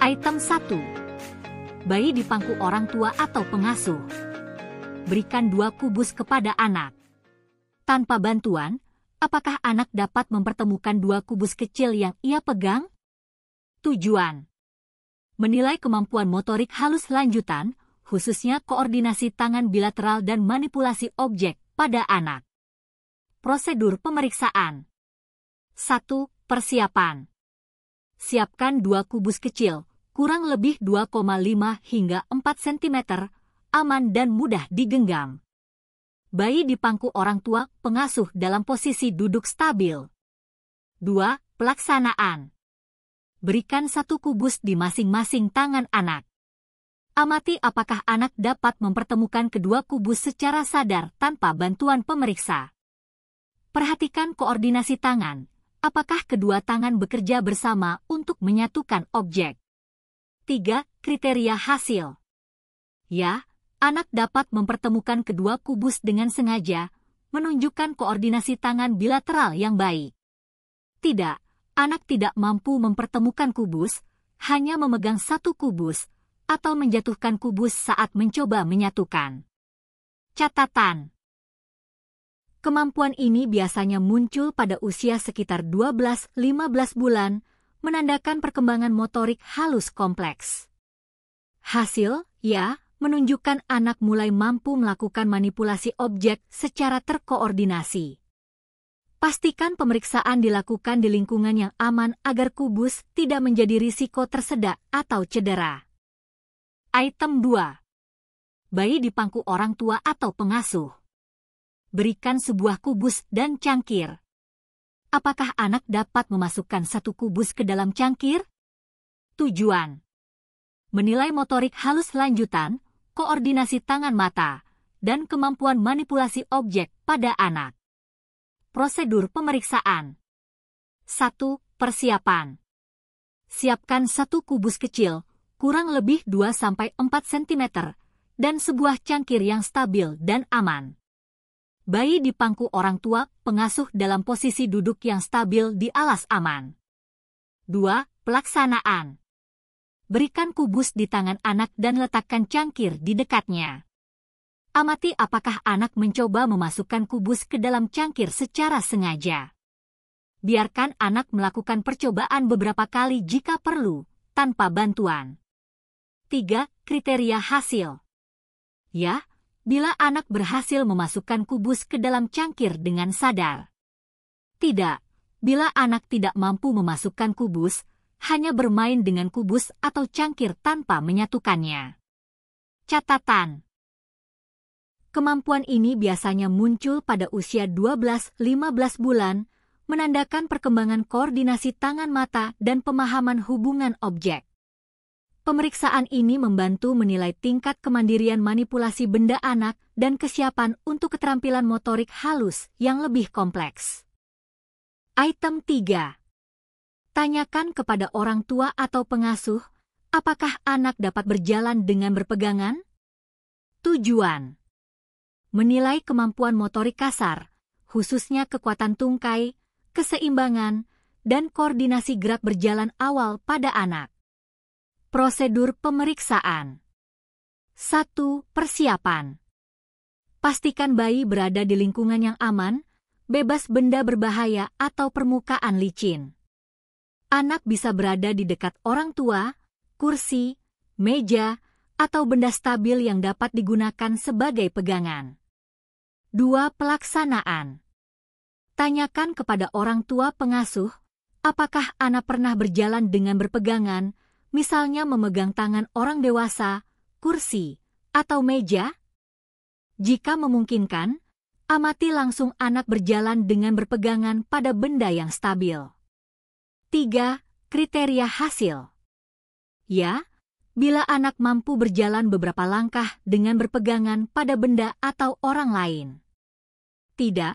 Item 1. Bayi di pangku orang tua atau pengasuh. Berikan 2 kubus kepada anak. Tanpa bantuan, apakah anak dapat mempertemukan 2 kubus kecil yang ia pegang? Tujuan: menilai kemampuan motorik halus lanjutan, khususnya koordinasi tangan bilateral dan manipulasi objek pada anak. Prosedur pemeriksaan. 1. Persiapan. Siapkan 2 kubus kecil, kurang lebih 2,5 hingga 4 cm, aman dan mudah digenggam. Bayi di pangku orang tua pengasuh dalam posisi duduk stabil. 2. Pelaksanaan. Berikan 1 kubus di masing-masing tangan anak. Amati apakah anak dapat mempertemukan kedua kubus secara sadar tanpa bantuan pemeriksa. Perhatikan koordinasi tangan. Apakah kedua tangan bekerja bersama untuk menyatukan objek? 3. Kriteria hasil. Ya, anak dapat mempertemukan kedua kubus dengan sengaja, menunjukkan koordinasi tangan bilateral yang baik. Tidak, anak tidak mampu mempertemukan kubus, hanya memegang 1 kubus, atau menjatuhkan kubus saat mencoba menyatukan. Catatan. Kemampuan ini biasanya muncul pada usia sekitar 12-15 bulan, menandakan perkembangan motorik halus kompleks. Hasil, ya, menunjukkan anak mulai mampu melakukan manipulasi objek secara terkoordinasi. Pastikan pemeriksaan dilakukan di lingkungan yang aman agar kubus tidak menjadi risiko tersedak atau cedera. Item 2. Bayi di pangku orang tua atau pengasuh. Berikan sebuah kubus dan cangkir. Apakah anak dapat memasukkan 1 kubus ke dalam cangkir? Tujuan: menilai motorik halus lanjutan, koordinasi tangan mata, dan kemampuan manipulasi objek pada anak. Prosedur pemeriksaan. 1. Persiapan. Siapkan 1 kubus kecil, kurang lebih 2-4 cm, dan sebuah cangkir yang stabil dan aman. Bayi di pangku orang tua pengasuh dalam posisi duduk yang stabil di alas aman. 2. Pelaksanaan. Berikan kubus di tangan anak dan letakkan cangkir di dekatnya. Amati apakah anak mencoba memasukkan kubus ke dalam cangkir secara sengaja. Biarkan anak melakukan percobaan beberapa kali jika perlu, tanpa bantuan. 3. Kriteria hasil. Ya, bila anak berhasil memasukkan kubus ke dalam cangkir dengan sadar. Tidak, bila anak tidak mampu memasukkan kubus, hanya bermain dengan kubus atau cangkir tanpa menyatukannya. Catatan. Kemampuan ini biasanya muncul pada usia 12-15 bulan, menandakan perkembangan koordinasi tangan mata dan pemahaman hubungan objek. Pemeriksaan ini membantu menilai tingkat kemandirian manipulasi benda anak dan kesiapan untuk keterampilan motorik halus yang lebih kompleks. Item 3. Tanyakan kepada orang tua atau pengasuh, apakah anak dapat berjalan dengan berpegangan? Tujuan: menilai kemampuan motorik kasar, khususnya kekuatan tungkai, keseimbangan, dan koordinasi gerak berjalan awal pada anak. Prosedur pemeriksaan. 1. Persiapan. Pastikan bayi berada di lingkungan yang aman, bebas benda berbahaya atau permukaan licin. Anak bisa berada di dekat orang tua, kursi, meja, atau benda stabil yang dapat digunakan sebagai pegangan. 2. Pelaksanaan. Tanyakan kepada orang tua pengasuh, apakah anak pernah berjalan dengan berpegangan, misalnya memegang tangan orang dewasa, kursi, atau meja? Jika memungkinkan, amati langsung anak berjalan dengan berpegangan pada benda yang stabil. 3. Kriteria hasil. Ya, bila anak mampu berjalan beberapa langkah dengan berpegangan pada benda atau orang lain. Tidak,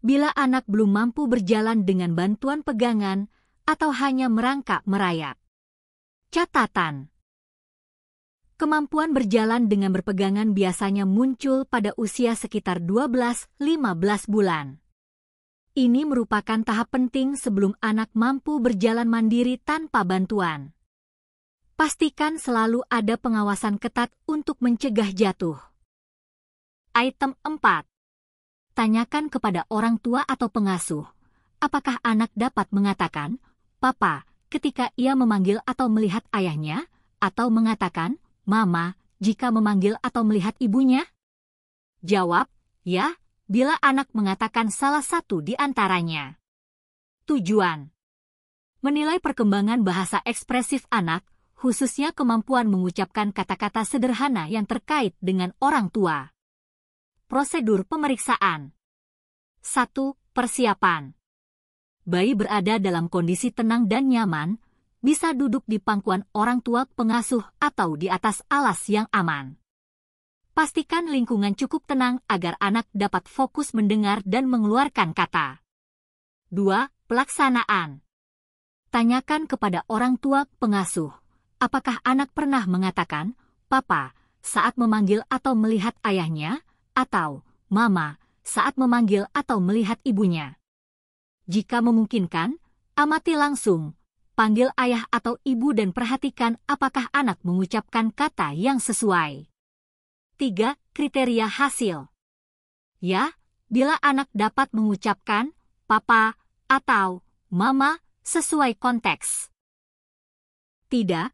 bila anak belum mampu berjalan dengan bantuan pegangan atau hanya merangkak merayap. Catatan. Kemampuan berjalan dengan berpegangan biasanya muncul pada usia sekitar 12-15 bulan. Ini merupakan tahap penting sebelum anak mampu berjalan mandiri tanpa bantuan. Pastikan selalu ada pengawasan ketat untuk mencegah jatuh. Item 4. Tanyakan kepada orang tua atau pengasuh, apakah anak dapat mengatakan, "Papa," ketika ia memanggil atau melihat ayahnya, atau mengatakan, "Mama," jika memanggil atau melihat ibunya? Jawab, ya, bila anak mengatakan salah satu di antaranya. Tujuan: menilai perkembangan bahasa ekspresif anak, khususnya kemampuan mengucapkan kata-kata sederhana yang terkait dengan orang tua. Prosedur pemeriksaan. 1. Persiapan. Bayi berada dalam kondisi tenang dan nyaman, bisa duduk di pangkuan orang tua pengasuh atau di atas alas yang aman. Pastikan lingkungan cukup tenang agar anak dapat fokus mendengar dan mengeluarkan kata. 2. Pelaksanaan. Tanyakan kepada orang tua pengasuh, apakah anak pernah mengatakan, "Papa," saat memanggil atau melihat ayahnya, atau "Mama," saat memanggil atau melihat ibunya. Jika memungkinkan, amati langsung, panggil ayah atau ibu dan perhatikan apakah anak mengucapkan kata yang sesuai. 3. Kriteria hasil. Ya, bila anak dapat mengucapkan "Papa" atau "Mama" sesuai konteks. Tidak,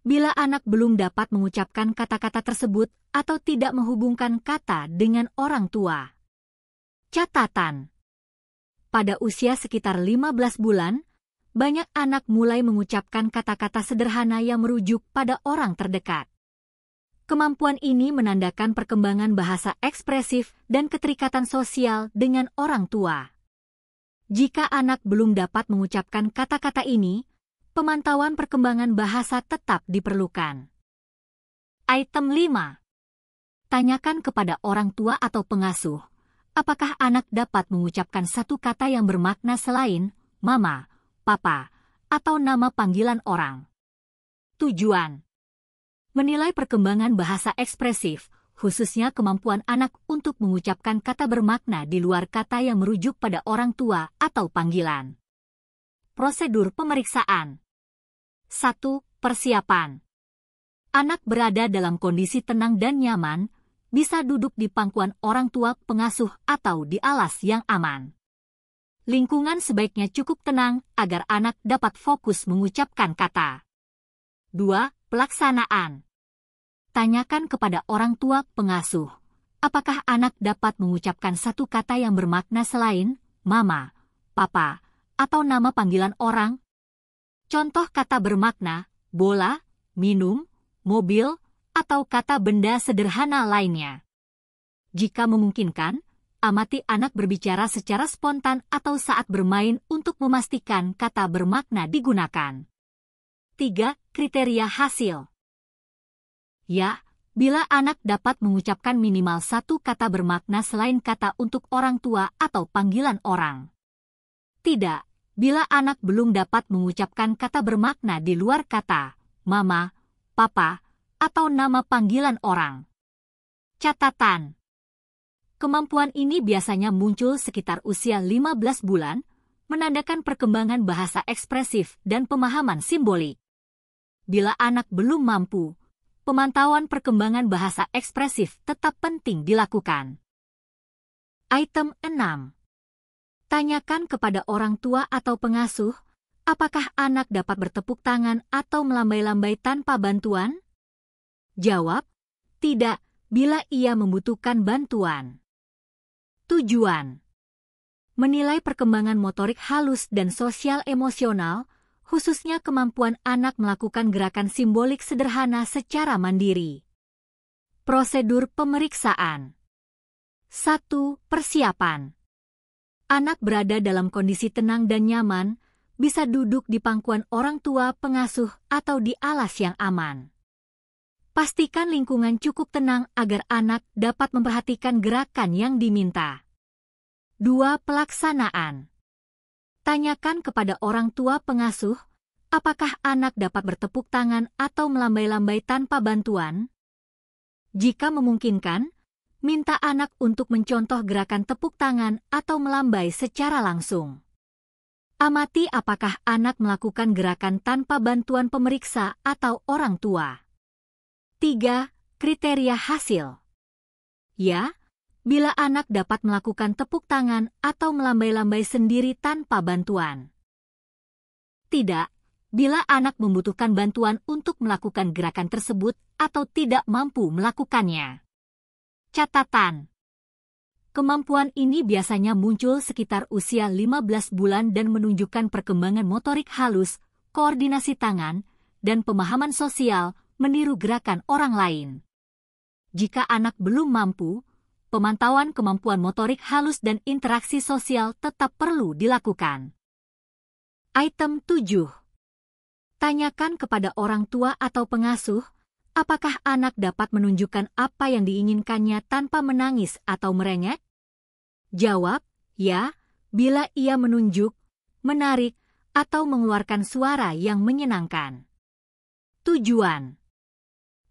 bila anak belum dapat mengucapkan kata-kata tersebut atau tidak menghubungkan kata dengan orang tua. Catatan. Pada usia sekitar 15 bulan, banyak anak mulai mengucapkan kata-kata sederhana yang merujuk pada orang terdekat. Kemampuan ini menandakan perkembangan bahasa ekspresif dan keterikatan sosial dengan orang tua. Jika anak belum dapat mengucapkan kata-kata ini, pemantauan perkembangan bahasa tetap diperlukan. Item 5. Tanyakan kepada orang tua atau pengasuh, apakah anak dapat mengucapkan satu kata yang bermakna selain "Mama," "Papa," atau nama panggilan orang. Tujuan: menilai perkembangan bahasa ekspresif, khususnya kemampuan anak untuk mengucapkan kata bermakna di luar kata yang merujuk pada orang tua atau panggilan. Prosedur pemeriksaan. 1. Persiapan. Anak berada dalam kondisi tenang dan nyaman, bisa duduk di pangkuan orang tua pengasuh atau di alas yang aman. Lingkungan sebaiknya cukup tenang agar anak dapat fokus mengucapkan kata. 2. Pelaksanaan. Tanyakan kepada orang tua pengasuh, apakah anak dapat mengucapkan satu kata yang bermakna selain "Mama," "Papa," atau nama panggilan orang? Contoh kata bermakna bola, minum, mobil, atau kata benda sederhana lainnya. Jika memungkinkan, amati anak berbicara secara spontan atau saat bermain untuk memastikan kata bermakna digunakan. 3. Kriteria hasil. Ya, bila anak dapat mengucapkan minimal satu kata bermakna selain kata untuk orang tua atau panggilan orang. Tidak, bila anak belum dapat mengucapkan kata bermakna di luar kata "Mama," "Papa," atau nama panggilan orang. Catatan. Kemampuan ini biasanya muncul sekitar usia 15 bulan, menandakan perkembangan bahasa ekspresif dan pemahaman simbolik. Bila anak belum mampu, pemantauan perkembangan bahasa ekspresif tetap penting dilakukan. Item 6. Tanyakan kepada orang tua atau pengasuh, apakah anak dapat bertepuk tangan atau melambai-lambai tanpa bantuan? Jawab, tidak, bila ia membutuhkan bantuan. Tujuan: menilai perkembangan motorik halus dan sosial emosional, khususnya kemampuan anak melakukan gerakan simbolik sederhana secara mandiri. Prosedur pemeriksaan. 1. Persiapan. Anak berada dalam kondisi tenang dan nyaman, bisa duduk di pangkuan orang tua pengasuh atau di alas yang aman. Pastikan lingkungan cukup tenang agar anak dapat memperhatikan gerakan yang diminta. 2. Pelaksanaan. Tanyakan kepada orang tua pengasuh, apakah anak dapat bertepuk tangan atau melambai-lambai tanpa bantuan? Jika memungkinkan, minta anak untuk mencontoh gerakan tepuk tangan atau melambai secara langsung. Amati apakah anak melakukan gerakan tanpa bantuan pemeriksa atau orang tua. 3. Kriteria hasil. Ya, bila anak dapat melakukan tepuk tangan atau melambai-lambai sendiri tanpa bantuan. Tidak, bila anak membutuhkan bantuan untuk melakukan gerakan tersebut atau tidak mampu melakukannya. Catatan. Kemampuan ini biasanya muncul sekitar usia 15 bulan dan menunjukkan perkembangan motorik halus, koordinasi tangan, dan pemahaman sosial meniru gerakan orang lain. Jika anak belum mampu, pemantauan kemampuan motorik halus dan interaksi sosial tetap perlu dilakukan. Item 7. Tanyakan kepada orang tua atau pengasuh, apakah anak dapat menunjukkan apa yang diinginkannya tanpa menangis atau merengek? Jawab, ya, bila ia menunjuk, menarik, atau mengeluarkan suara yang menyenangkan. Tujuan.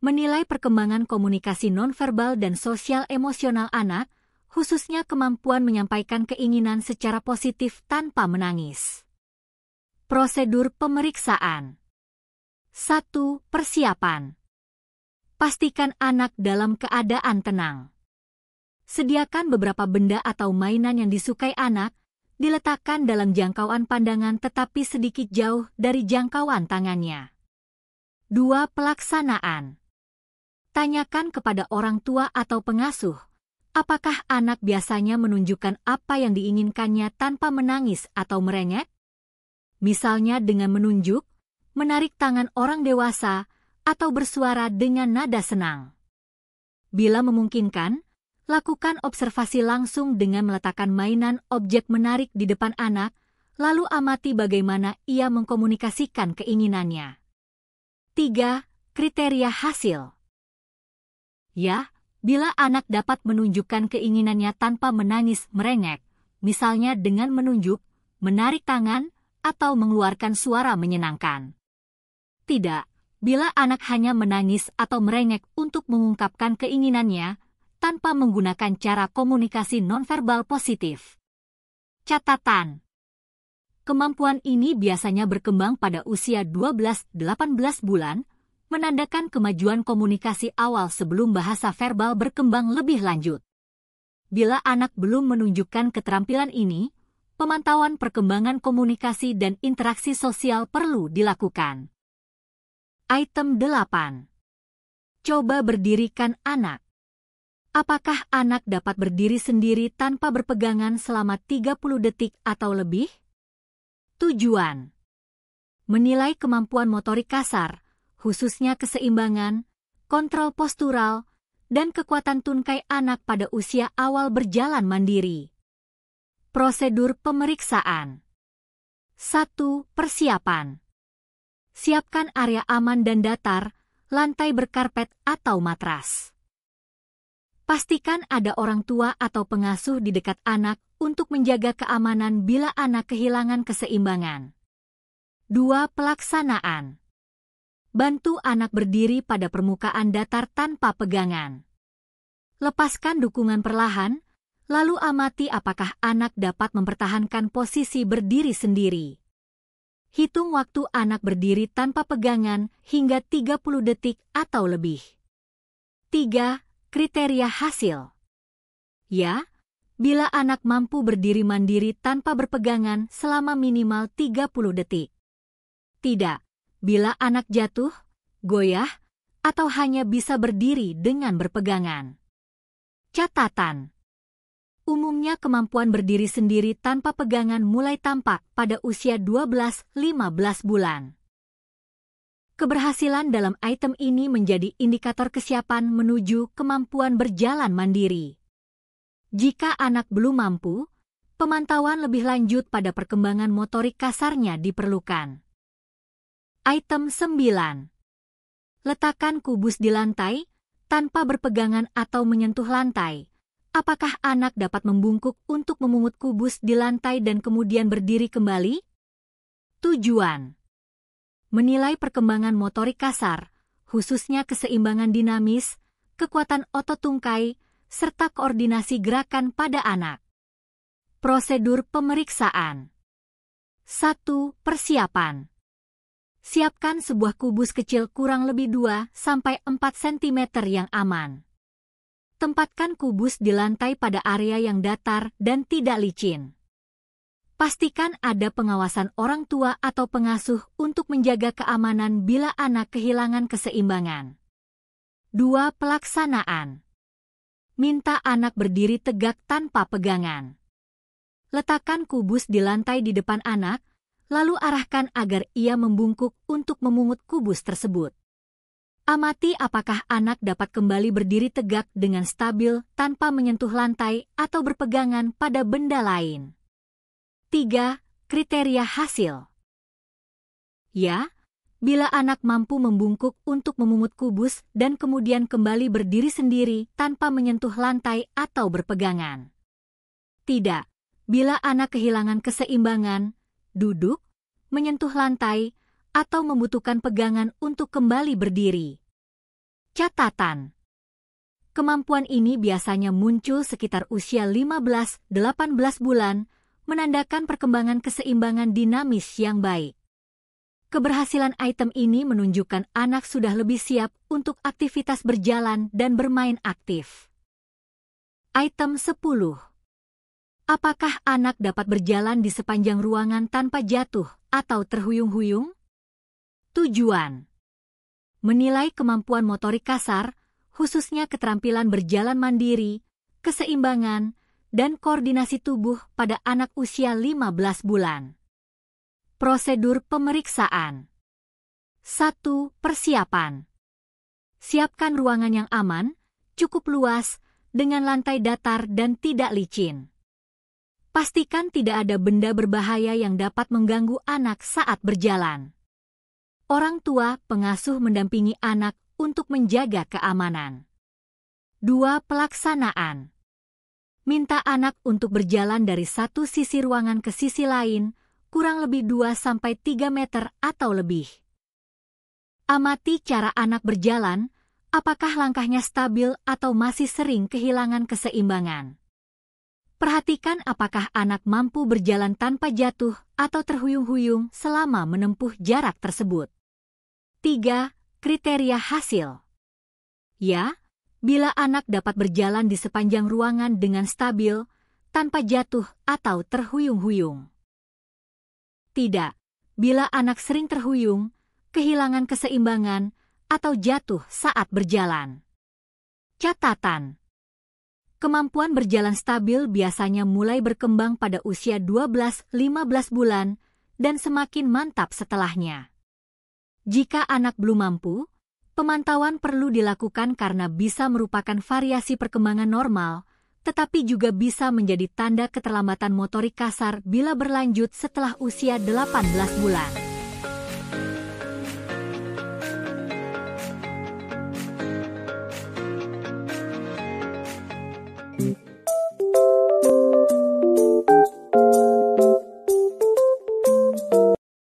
Menilai perkembangan komunikasi nonverbal dan sosial emosional anak, khususnya kemampuan menyampaikan keinginan secara positif tanpa menangis. Prosedur pemeriksaan. 1. Persiapan. Pastikan anak dalam keadaan tenang. Sediakan beberapa benda atau mainan yang disukai anak, diletakkan dalam jangkauan pandangan tetapi sedikit jauh dari jangkauan tangannya. 2. Pelaksanaan. Tanyakan kepada orang tua atau pengasuh, apakah anak biasanya menunjukkan apa yang diinginkannya tanpa menangis atau merengek? Misalnya dengan menunjuk, menarik tangan orang dewasa, atau bersuara dengan nada senang. Bila memungkinkan, lakukan observasi langsung dengan meletakkan mainan objek menarik di depan anak, lalu amati bagaimana ia mengkomunikasikan keinginannya. 3. Kriteria hasil. Ya, bila anak dapat menunjukkan keinginannya tanpa menangis merengek, misalnya dengan menunjuk, menarik tangan, atau mengeluarkan suara menyenangkan. Tidak, bila anak hanya menangis atau merengek untuk mengungkapkan keinginannya, tanpa menggunakan cara komunikasi nonverbal positif. Catatan. Kemampuan ini biasanya berkembang pada usia 12-18 bulan, menandakan kemajuan komunikasi awal sebelum bahasa verbal berkembang lebih lanjut. Bila anak belum menunjukkan keterampilan ini, pemantauan perkembangan komunikasi dan interaksi sosial perlu dilakukan. Item 8. Coba berdirikan anak. Apakah anak dapat berdiri sendiri tanpa berpegangan selama 30 detik atau lebih? Tujuan. Menilai kemampuan motorik kasar, khususnya keseimbangan, kontrol postural, dan kekuatan tungkai anak pada usia awal berjalan mandiri. Prosedur pemeriksaan. 1. Persiapan. Siapkan area aman dan datar, lantai berkarpet atau matras. Pastikan ada orang tua atau pengasuh di dekat anak untuk menjaga keamanan bila anak kehilangan keseimbangan. 2. Pelaksanaan. Bantu anak berdiri pada permukaan datar tanpa pegangan. Lepaskan dukungan perlahan, lalu amati apakah anak dapat mempertahankan posisi berdiri sendiri. Hitung waktu anak berdiri tanpa pegangan hingga 30 detik atau lebih. 3. Kriteria hasil. Ya, bila anak mampu berdiri mandiri tanpa berpegangan selama minimal 30 detik. Tidak, bila anak jatuh, goyah, atau hanya bisa berdiri dengan berpegangan. Catatan. Umumnya kemampuan berdiri sendiri tanpa pegangan mulai tampak pada usia 12-15 bulan. Keberhasilan dalam item ini menjadi indikator kesiapan menuju kemampuan berjalan mandiri. Jika anak belum mampu, pemantauan lebih lanjut pada perkembangan motorik kasarnya diperlukan. Item 9. Letakkan kubus di lantai, tanpa berpegangan atau menyentuh lantai. Apakah anak dapat membungkuk untuk memungut kubus di lantai dan kemudian berdiri kembali? Tujuan. Menilai perkembangan motorik kasar, khususnya keseimbangan dinamis, kekuatan otot tungkai, serta koordinasi gerakan pada anak. Prosedur pemeriksaan. 1. Persiapan. Siapkan sebuah kubus kecil kurang lebih 2-4 cm yang aman. Tempatkan kubus di lantai pada area yang datar dan tidak licin. Pastikan ada pengawasan orang tua atau pengasuh untuk menjaga keamanan bila anak kehilangan keseimbangan. 2. Pelaksanaan. Minta anak berdiri tegak tanpa pegangan. Letakkan kubus di lantai di depan anak, lalu arahkan agar ia membungkuk untuk memungut kubus tersebut. Amati apakah anak dapat kembali berdiri tegak dengan stabil tanpa menyentuh lantai atau berpegangan pada benda lain. 3. Kriteria hasil. Ya, bila anak mampu membungkuk untuk memungut kubus dan kemudian kembali berdiri sendiri tanpa menyentuh lantai atau berpegangan. Tidak, bila anak kehilangan keseimbangan, duduk, menyentuh lantai, atau membutuhkan pegangan untuk kembali berdiri. Catatan. Kemampuan ini biasanya muncul sekitar usia 15-18 bulan, menandakan perkembangan keseimbangan dinamis yang baik. Keberhasilan item ini menunjukkan anak sudah lebih siap untuk aktivitas berjalan dan bermain aktif. Item 10. Apakah anak dapat berjalan di sepanjang ruangan tanpa jatuh atau terhuyung-huyung? Tujuan. Menilai kemampuan motorik kasar, khususnya keterampilan berjalan mandiri, keseimbangan, dan koordinasi tubuh pada anak usia 15 bulan. Prosedur pemeriksaan. 1. Persiapan. Siapkan ruangan yang aman, cukup luas, dengan lantai datar dan tidak licin. Pastikan tidak ada benda berbahaya yang dapat mengganggu anak saat berjalan. Orang tua, pengasuh mendampingi anak untuk menjaga keamanan. 2. Pelaksanaan. Minta anak untuk berjalan dari satu sisi ruangan ke sisi lain, kurang lebih 2-3 meter atau lebih. Amati cara anak berjalan, apakah langkahnya stabil atau masih sering kehilangan keseimbangan. Perhatikan apakah anak mampu berjalan tanpa jatuh atau terhuyung-huyung selama menempuh jarak tersebut. 3. Kriteria hasil. Ya, bila anak dapat berjalan di sepanjang ruangan dengan stabil, tanpa jatuh atau terhuyung-huyung. Tidak, bila anak sering terhuyung, kehilangan keseimbangan, atau jatuh saat berjalan. Catatan. Kemampuan berjalan stabil biasanya mulai berkembang pada usia 12-15 bulan dan semakin mantap setelahnya. Jika anak belum mampu, pemantauan perlu dilakukan karena bisa merupakan variasi perkembangan normal, tetapi juga bisa menjadi tanda keterlambatan motorik kasar bila berlanjut setelah usia 18 bulan.